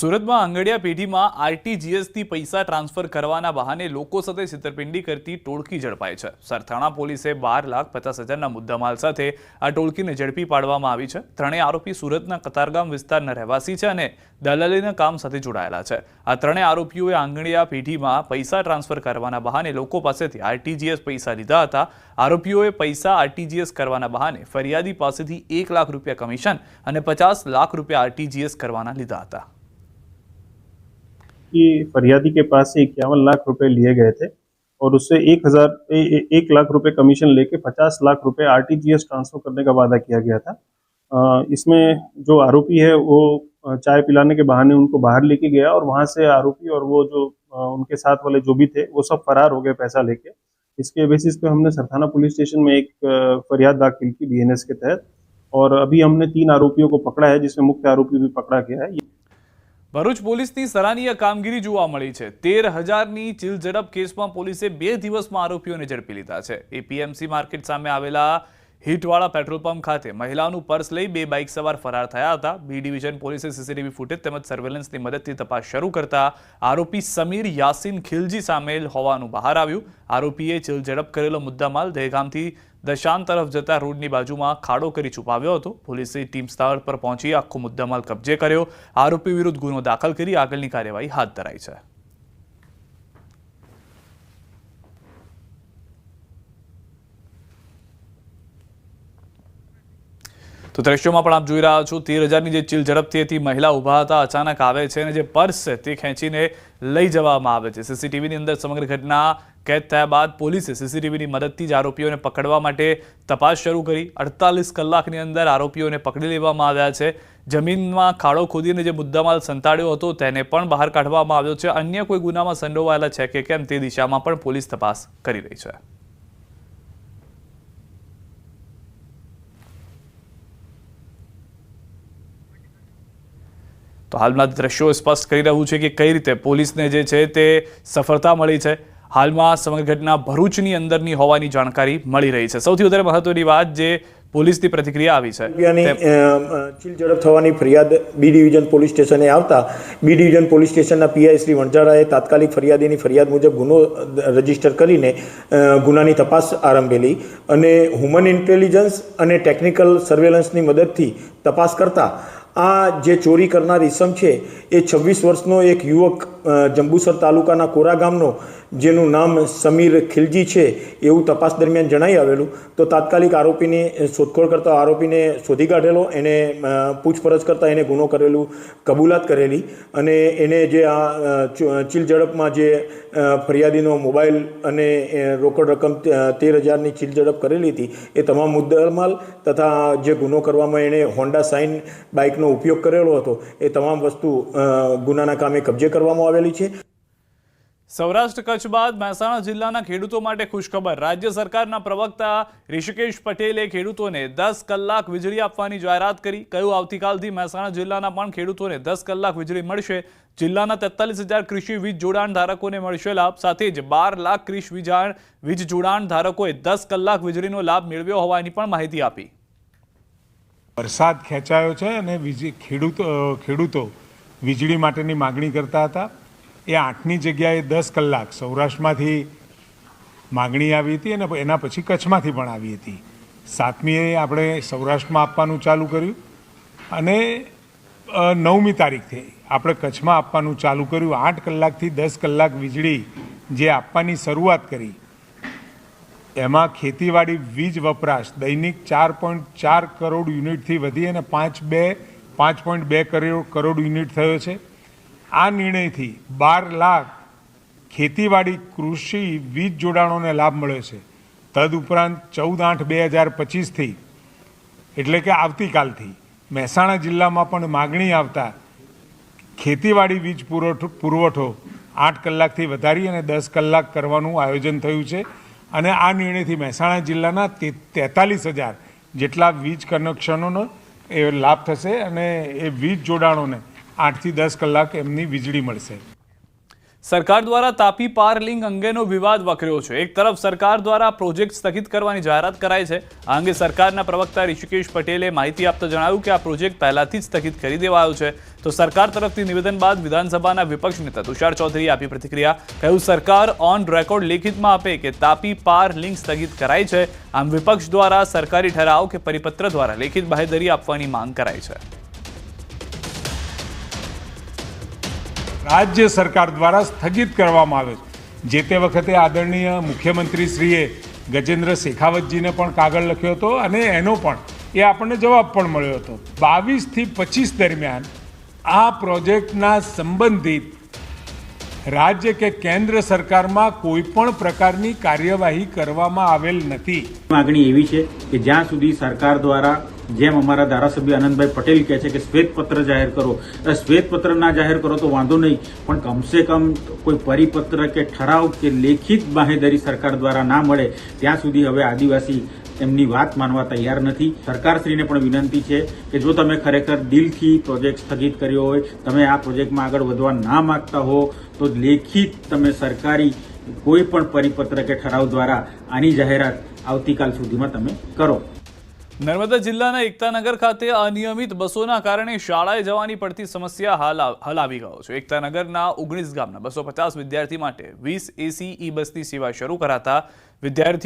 સુરતમાં આંગડિયા પેઢીમાં આરટીજીએસથી પૈસા ટ્રાન્સફર કરવાના બહાને લોકો સાથે છેતરપિંડી કરતી ટોળકી ઝડપાઈ છે। સરથાણા પોલીસે 12,50,000ના મુદ્દામાલ સાથે આ ટોળકીને ઝડપી પાડવામાં આવી છે। ત્રણેય આરોપી સુરતના કતારગામ વિસ્તારના રહેવાસી છે અને દલાલીના કામ સાથે જોડાયેલા છે। આ ત્રણેય આરોપીઓએ આંગડિયા પેઢીમાં પૈસા ટ્રાન્સફર કરવાના બહાને લોકો પાસેથી આરટીજીએસ પૈસા લીધા હતા। આરોપીઓએ પૈસા આરટીજીએસ કરવાના બહાને ફરિયાદી પાસેથી 1 લાખ રૂપિયા કમિશન અને 50 લાખ રૂપિયા આરટીજીએસ કરવાના લીધા હતા। कि फरियादी के पास से 51 लाख रुपए लिए गए थे और उससे 1 लाख रुपए कमीशन लेके 50 लाख रुपए आरटीजीएस ट्रांसफर करने का वादा किया गया था। इसमें जो आरोपी है वो चाय पिलाने के बहाने उनको बाहर लेके गया और वहां से आरोपी और वो जो उनके साथ वाले जो भी थे वो सब फरार हो गए पैसा लेके। इसके बेसिस पे हमने सरथाना पुलिस स्टेशन में एक फरियाद दाखिल की बीएनएस के तहत और अभी हमने 3 आरोपियों को पकड़ा है जिसमें मुख्य आरोपी भी पकड़ा गया है। ભરૂચ પોલીસની સરાહનીય કામગીરી જોવા મળી છે। 13,000ની ચીલઝડપ કેસમાં પોલીસે 2 દિવસમાં આરોપીઓને ઝડપી લીધા છે। એપીએમસી માર્કેટ સામે આવેલા હિટવાળા પેટ્રોલ પંપ ખાતે મહિલાઓનું પર્સ લઈ 2 બાઇક સવાર ફરાર થયા હતા। બી ડિવિઝન પોલીસે સીસીટીવી ફૂટેજ તેમજ સર્વેલન્સની મદદથી તપાસ શરૂ કરતા આરોપી સમીર યાસીન ખિલજી સામેલ હોવાનું બહાર આવ્યું। આરોપીએ ચીલઝડપ કરેલો મુદ્દામાલ દહેગામથી દશાન તરફ જતા રોડની બાજુમાં ખાડો કરી છુપાવ્યો હતો। પોલીસે ટીમ સ્થળ પર પહોંચી આખો મુદ્દામાલ કબજે કર્યો। આરોપી વિરુદ્ધ ગુનો દાખલ કરી આગળની કાર્યવાહી હાથ ધરાઈ છે। તો દ્રશ્યોમાં પણ આપ જોઈ રહ્યા છો 13,000ની જે ચીલ ઝડપથી હતી મહિલા ઊભા હતા અચાનક આવે છે અને જે પર્સ છે તે ખેંચીને લઈ જવામાં આવે છે। સીસીટીવીની અંદર સમગ્ર ઘટના कैद થયા બાદ પોલીસે સીસીટીવીની મદદથી જ આરોપીઓને પકડવા માટે તપાસ શરૂ કરી। 48 કલાકની અંદર આરોપીઓને પકડી લેવામાં આવ્યા છે। જમીનમાં ખાડો ખોદીને જે મુદ્દામાલ સંતાડ્યો હતો તેને પણ બહાર કાઢવામાં આવ્યો છે। અન્ય કોઈ ગુનામાં સંડોવાયેલા છે કે કેમ તે દિશામાં પણ પોલીસ તપાસ કરી રહી છે। તો હાલના દ્રશ્યો સ્પષ્ટ કરી રહ્યું છે કે કઈ રીતે પોલીસને જે છે તે સફળતા મળી છે। હાલમાં સમગ્ર ઘટના ભરૂચની અંદરની હોવાની જાણકારી મળી રહી છે। સૌથી વધારે મહત્વની વાત જે પોલીસની પ્રતિક્રિયા આવી છે ચીલ ઝડપ થવાની ફરિયાદ બી ડિવિઝન પોલીસ સ્ટેશને આવતા બી ડિવિઝન પોલીસ સ્ટેશનના પીઆઈ શ્રી વણઝારાએ તાત્કાલિક ફરિયાદીની ફરિયાદ મુજબ ગુનો રજીસ્ટર કરીને ગુનાની તપાસ આરંભેલી અને હ્યુમન ઇન્ટેલિજન્સ અને ટેકનિકલ સર્વેલન્સની મદદથી તપાસ કરતા આ જે ચોરી કરનાર ઈસમ છે એ 26 વર્ષનો એક યુવક જંબુસર તાલુકાના કોરા ગામનો જેનું નામ સમીર ખિલજી છે એવું તપાસ દરમિયાન જણાઈ આવેલું। તો તાત્કાલિક આરોપીની શોધખોળ કરતા આરોપીને શોધી કાઢેલો, એને પૂછપરછ કરતાં એને ગુનો કરેલું કબૂલાત કરેલી અને એને જે આ ચીલ ઝડપમાં જે ફરિયાદીનો મોબાઈલ અને રોકડ રકમ 13,000ની ચીલ ઝડપ કરેલી હતી એ તમામ મુદ્દામાલ તથા જે ગુનો કરવામાં એણે હોન્ડા સાઇન બાઇકનો ઉપયોગ કરેલો હતો એ તમામ વસ્તુ ગુનાના કામે કબજે કરવામાં આવેલી છે। સૌરાષ્ટ્ર કચ્છ બાદ મહેસાણા જિલ્લાના ખેડૂતો માટે ખુશખબર। રાજ્ય સરકારના પ્રવક્તા ઋષિકેશ પટેલે ખેડૂતોને 10 કલાક વીજળી આપવાની જાહેરાત કરી। કહ્યું આવતીકાલથી મહેસાણા જિલ્લાના પણ ખેડૂતોને 10 કલાક વીજળી મળશે। જિલ્લાના 43,000 કૃષિ વીજ જોડાણ ધારકોને મળશે લાભ। સાથે જ 12 લાખ કૃષિ વીજ જોડાણ ધારકોએ 10 કલાક વીજળીનો લાભ મેળવ્યો હોવાની પણ માહિતી આપી। વરસાદ ખેંચાયો છે અને ખેડૂતો વીજળી માટેની માગણી કરતા હતા। એ 8ની જગ્યાએ 10 કલાક સૌરાષ્ટ્રમાંથી માગણી આવી હતી અને એના પછી કચ્છમાંથી પણ આવી હતી। 7મીએ આપણે સૌરાષ્ટ્રમાં આપવાનું ચાલુ કર્યું અને 9મી તારીખથી આપણે કચ્છમાં આપવાનું ચાલુ કર્યું। 8 કલાકથી 10 કલાક વીજળી જે આપવાની શરૂઆત કરી એમાં ખેતીવાડી વીજ વપરાશ દૈનિક 4.4 કરોડ યુનિટથી વધી અને 5.2 કરોડ યુનિટ થયો છે। આ નિર્ણયથી 12 લાખ ખેતીવાડી કૃષિ વીજ જોડાણોને લાભ મળ્યો છે। તદુપરાંત 14/8/2025થી એટલે કે આવતીકાલથી મહેસાણા જિલ્લામાં પણ માગણી આવતા ખેતીવાડી વીજ પુરવઠો 8 કલાકથી વધારી અને 10 કલાક કરવાનું આયોજન થયું છે અને આ નિર્ણયથી મહેસાણા જિલ્લાના 43,000 જેટલા વીજ કનેક્શનોનો એ લાભ થશે અને એ વીજ જોડાણોને 8 થી 10 કલાક એમની વીજળી મળશે। સરકાર દ્વારા તાપી પાર લિંક અંગેનો વિવાદ વકર્યો છે. એક તરફ સરકાર દ્વારા પ્રોજેક્ટ સ્થગિત કરવાની જાહેરાત કરાઈ છે. આ અંગે સરકારના પ્રવક્તા ઋષિકેશ પટેલે માહિતી આપતા જણાવ્યું કે આ પ્રોજેક્ટ પહેલાથી જ સ્થગિત કરી દેવાયો છે. તો સરકાર તરફથી નિવેદન બાદ વિધાનસભાના વિપક્ષ નેતા તુષાર ચૌધરીએ આપી પ્રતિક્રિયા. કહ્યું, સરકાર ઓન રેકોર્ડ લેખિતમાં આપે કે તાપી પાર લિંક સ્થગિત કરાઈ છે. આમ વિપક્ષ દ્વારા સરકારી ઠરાવ કે પરિપત્ર દ્વારા લેખિત બાહેધરી આપવાની માંગ કરાઈ છે. રાજ્ય સરકાર દ્વારા સ્થગિત કરવામાં આવે છે. જે તે વખતે આદરણીય મુખ્યમંત્રીશ્રીએ ગજેન્દ્ર શેખાવતજીને પણ કાગળ લખ્યો હતો અને એનો પણ એ આપણને જવાબ પણ મળ્યો હતો. 22 થી 25 દરમિયાન આ પ્રોજેક્ટના સંબંધિત રાજ્ય કે કેન્દ્ર સરકારમાં કોઈ પણ પ્રકારની કાર્યવાહી કરવામાં આવેલ નથી. માગણી એવી છે કે જ્યાં સુધી સરકાર દ્વારા, જેમ અમારા ધારાસભ્ય આનંદભાઈ પટેલ કહે છે કે શ્વેતપત્ર જાહેર કરો, શ્વેતપત્ર ના જાહેર કરો તો વાંધો નહીં, પણ કમસે કમ કોઈ પરિપત્ર કે ઠરાવ કે લેખિત બાહેધરી સરકાર દ્વારા ના મળે ત્યાં સુધી હવે આદિવાસી એમની વાત માનવા તૈયાર નથી. સરકારશ્રીને પણ વિનંતી છે કે જો તમે ખરેખર દિલથી પ્રોજેક્ટ સ્થગિત કર્યો હોય, તમે આ પ્રોજેક્ટમાં આગળ વધવા ના માંગતા હો, તો લેખિત તમે સરકારી કોઈ પણ પરિપત્ર કે ઠરાવ દ્વારા આની જાહેરાત આવતીકાલ સુધીમાં તમે કરો. નર્મદા જિલ્લાના એકતાનગર ખાતે અનિયમિત બસોના કારણે શાળાએ જવાની પડતી સમસ્યા હાલ આવી ગયો છે. એકતાનગરના 19 ગામના 250 વિદ્યાર્થી માટે 20 એસી ઈ બસની સેવા શરૂ કરાતા વિદ્યાર્થીઓ